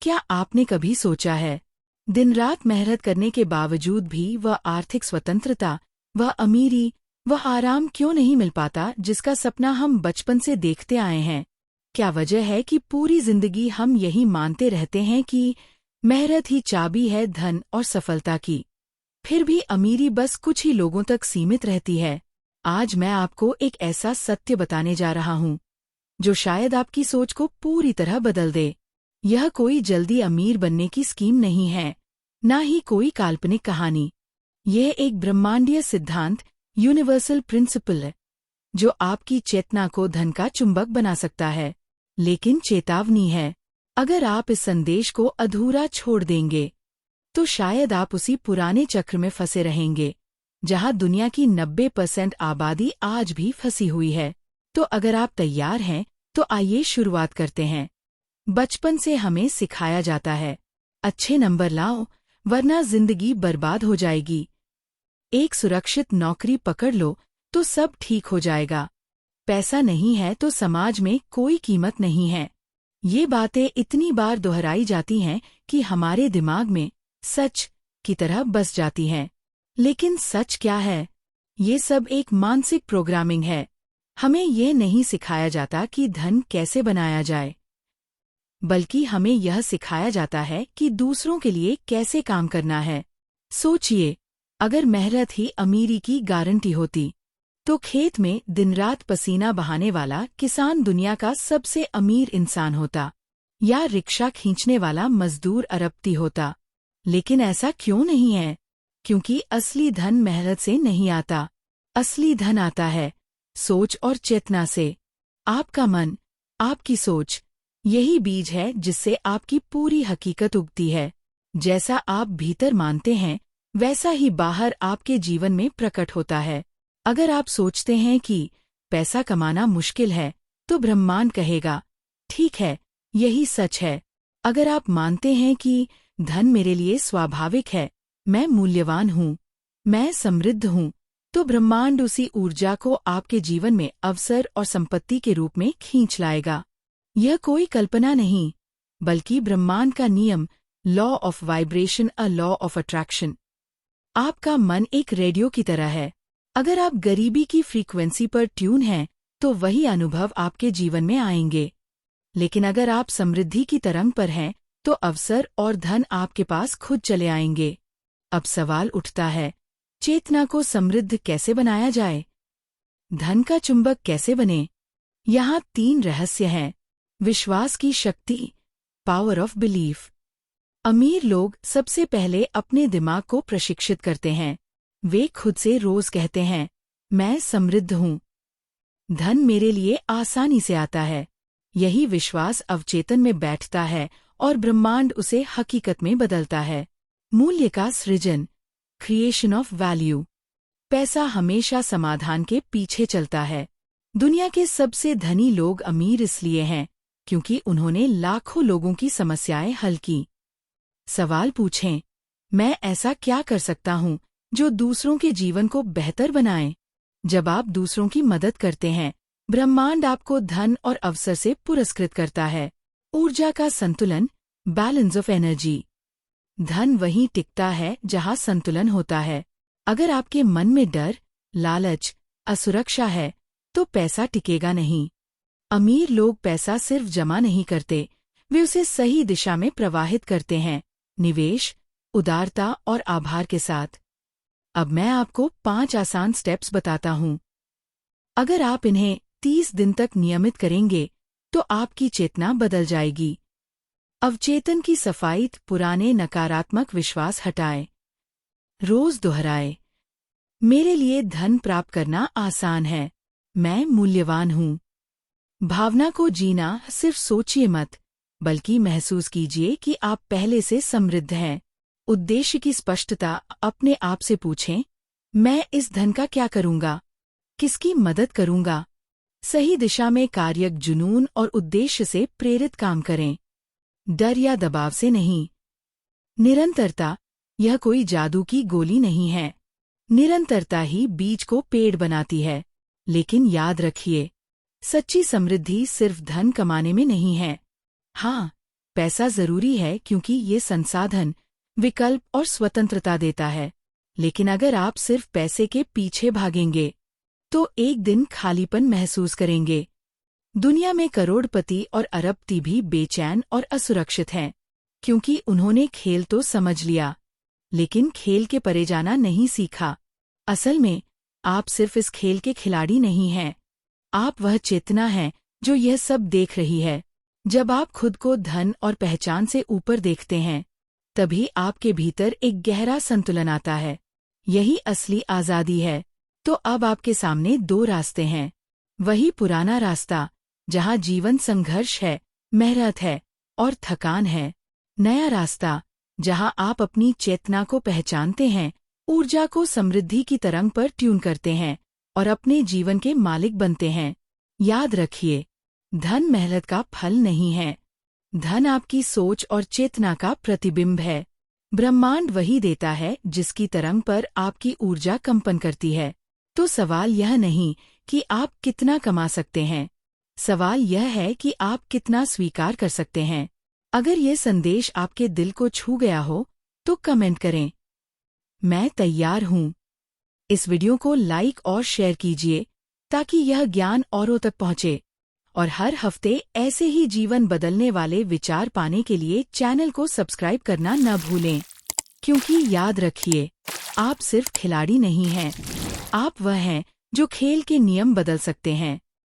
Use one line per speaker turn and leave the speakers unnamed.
क्या आपने कभी सोचा है, दिन रात मेहनत करने के बावजूद भी वह आर्थिक स्वतंत्रता, वह अमीरी, वह आराम क्यों नहीं मिल पाता जिसका सपना हम बचपन से देखते आए हैं? क्या वजह है कि पूरी जिंदगी हम यही मानते रहते हैं कि मेहनत ही चाबी है धन और सफलता की, फिर भी अमीरी बस कुछ ही लोगों तक सीमित रहती है? आज मैं आपको एक ऐसा सत्य बताने जा रहा हूँ जो शायद आपकी सोच को पूरी तरह बदल दे। यह कोई जल्दी अमीर बनने की स्कीम नहीं है, ना ही कोई काल्पनिक कहानी। यह एक ब्रह्मांडीय सिद्धांत, यूनिवर्सल प्रिंसिपल है, जो आपकी चेतना को धन का चुंबक बना सकता है। लेकिन चेतावनी है, अगर आप इस संदेश को अधूरा छोड़ देंगे, तो शायद आप उसी पुराने चक्र में फंसे रहेंगे, जहां दुनिया की 90% आबादी आज भी फंसी हुई है। तो अगर आप तैयार हैं, तो आइए शुरुआत करते हैं। बचपन से हमें सिखाया जाता है, अच्छे नंबर लाओ वरना जिंदगी बर्बाद हो जाएगी। एक सुरक्षित नौकरी पकड़ लो तो सब ठीक हो जाएगा। पैसा नहीं है तो समाज में कोई कीमत नहीं है। ये बातें इतनी बार दोहराई जाती हैं कि हमारे दिमाग में सच की तरह बस जाती हैं। लेकिन सच क्या है? ये सब एक मानसिक प्रोग्रामिंग है। हमें यह नहीं सिखाया जाता कि धन कैसे बनाया जाए, बल्कि हमें यह सिखाया जाता है कि दूसरों के लिए कैसे काम करना है। सोचिए, अगर मेहनत ही अमीरी की गारंटी होती, तो खेत में दिन रात पसीना बहाने वाला किसान दुनिया का सबसे अमीर इंसान होता, या रिक्शा खींचने वाला मजदूर अरबपति होता। लेकिन ऐसा क्यों नहीं है? क्योंकि असली धन मेहनत से नहीं आता। असली धन आता है सोच और चेतना से। आपका मन, आपकी सोच, यही बीज है जिससे आपकी पूरी हकीकत उगती है। जैसा आप भीतर मानते हैं, वैसा ही बाहर आपके जीवन में प्रकट होता है। अगर आप सोचते हैं कि पैसा कमाना मुश्किल है, तो ब्रह्मांड कहेगा, ठीक है, यही सच है। अगर आप मानते हैं कि धन मेरे लिए स्वाभाविक है, मैं मूल्यवान हूँ, मैं समृद्ध हूँ, तो ब्रह्मांड उसी ऊर्जा को आपके जीवन में अवसर और संपत्ति के रूप में खींच लाएगा। यह कोई कल्पना नहीं, बल्कि ब्रह्मांड का नियम, law of vibration, a law of attraction. आपका मन एक रेडियो की तरह है। अगर आप गरीबी की फ्रीक्वेंसी पर ट्यून हैं, तो वही अनुभव आपके जीवन में आएंगे। लेकिन अगर आप समृद्धि की तरंग पर हैं, तो अवसर और धन आपके पास खुद चले आएंगे। अब सवाल उठता है, चेतना को समृद्ध कैसे बनाया जाए? धन का चुंबक कैसे बने? यहाँ 3 रहस्य हैं। विश्वास की शक्ति, पावर ऑफ बिलीफ। अमीर लोग सबसे पहले अपने दिमाग को प्रशिक्षित करते हैं। वे खुद से रोज कहते हैं, मैं समृद्ध हूँ, धन मेरे लिए आसानी से आता है। यही विश्वास अवचेतन में बैठता है और ब्रह्मांड उसे हकीकत में बदलता है। मूल्य का सृजन, क्रिएशन ऑफ वैल्यू। पैसा हमेशा समाधान के पीछे चलता है। दुनिया के सबसे धनी लोग अमीर इसलिए हैं क्योंकि उन्होंने लाखों लोगों की समस्याएं हल की। सवाल पूछें, मैं ऐसा क्या कर सकता हूँ जो दूसरों के जीवन को बेहतर बनाए? जब आप दूसरों की मदद करते हैं, ब्रह्मांड आपको धन और अवसर से पुरस्कृत करता है। ऊर्जा का संतुलन, बैलेंस ऑफ एनर्जी। धन वहीं टिकता है जहां संतुलन होता है। अगर आपके मन में डर, लालच, असुरक्षा है, तो पैसा टिकेगा नहीं। अमीर लोग पैसा सिर्फ जमा नहीं करते, वे उसे सही दिशा में प्रवाहित करते हैं, निवेश, उदारता और आभार के साथ। अब मैं आपको 5 आसान स्टेप्स बताता हूँ। अगर आप इन्हें 30 दिन तक नियमित करेंगे, तो आपकी चेतना बदल जाएगी। अवचेतन की सफाई, पुराने नकारात्मक विश्वास हटाएं। रोज दोहराए, मेरे लिए धन प्राप्त करना आसान है, मैं मूल्यवान हूँ। भावना को जीना, सिर्फ सोचिए मत, बल्कि महसूस कीजिए कि आप पहले से समृद्ध हैं। उद्देश्य की स्पष्टता, अपने आप से पूछें, मैं इस धन का क्या करूंगा? किसकी मदद करूंगा? सही दिशा में कार्य, जुनून और उद्देश्य से प्रेरित काम करें, डर या दबाव से नहीं। निरंतरता, यह कोई जादू की गोली नहीं है। निरंतरता ही बीज को पेड़ बनाती है। लेकिन याद रखिए, सच्ची समृद्धि सिर्फ धन कमाने में नहीं है। हाँ, पैसा जरूरी है क्योंकि ये संसाधन, विकल्प और स्वतंत्रता देता है, लेकिन अगर आप सिर्फ पैसे के पीछे भागेंगे तो एक दिन खालीपन महसूस करेंगे। दुनिया में करोड़पति और अरबपति भी बेचैन और असुरक्षित हैं, क्योंकि उन्होंने खेल तो समझ लिया, लेकिन खेल के परे जाना नहीं सीखा। असल में आप सिर्फ इस खेल के खिलाड़ी नहीं हैं, आप वह चेतना हैं जो यह सब देख रही है। जब आप खुद को धन और पहचान से ऊपर देखते हैं, तभी आपके भीतर एक गहरा संतुलन आता है। यही असली आज़ादी है। तो अब आपके सामने दो रास्ते हैं। वही पुराना रास्ता, जहां जीवन संघर्ष है, मेहनत है और थकान है। नया रास्ता, जहां आप अपनी चेतना को पहचानते हैं, ऊर्जा को समृद्धि की तरंग पर ट्यून करते हैं और अपने जीवन के मालिक बनते हैं। याद रखिए, धन मेहनत का फल नहीं है। धन आपकी सोच और चेतना का प्रतिबिंब है। ब्रह्मांड वही देता है जिसकी तरंग पर आपकी ऊर्जा कंपन करती है। तो सवाल यह नहीं कि आप कितना कमा सकते हैं, सवाल यह है कि आप कितना स्वीकार कर सकते हैं। अगर ये संदेश आपके दिल को छू गया हो तो कमेंट करें, मैं तैयार हूँ। इस वीडियो को लाइक और शेयर कीजिए ताकि यह ज्ञान औरों तक पहुँचे। और हर हफ्ते ऐसे ही जीवन बदलने वाले विचार पाने के लिए चैनल को सब्सक्राइब करना न भूलें। क्योंकि याद रखिए, आप सिर्फ खिलाड़ी नहीं हैं, आप वह हैं जो खेल के नियम बदल सकते हैं।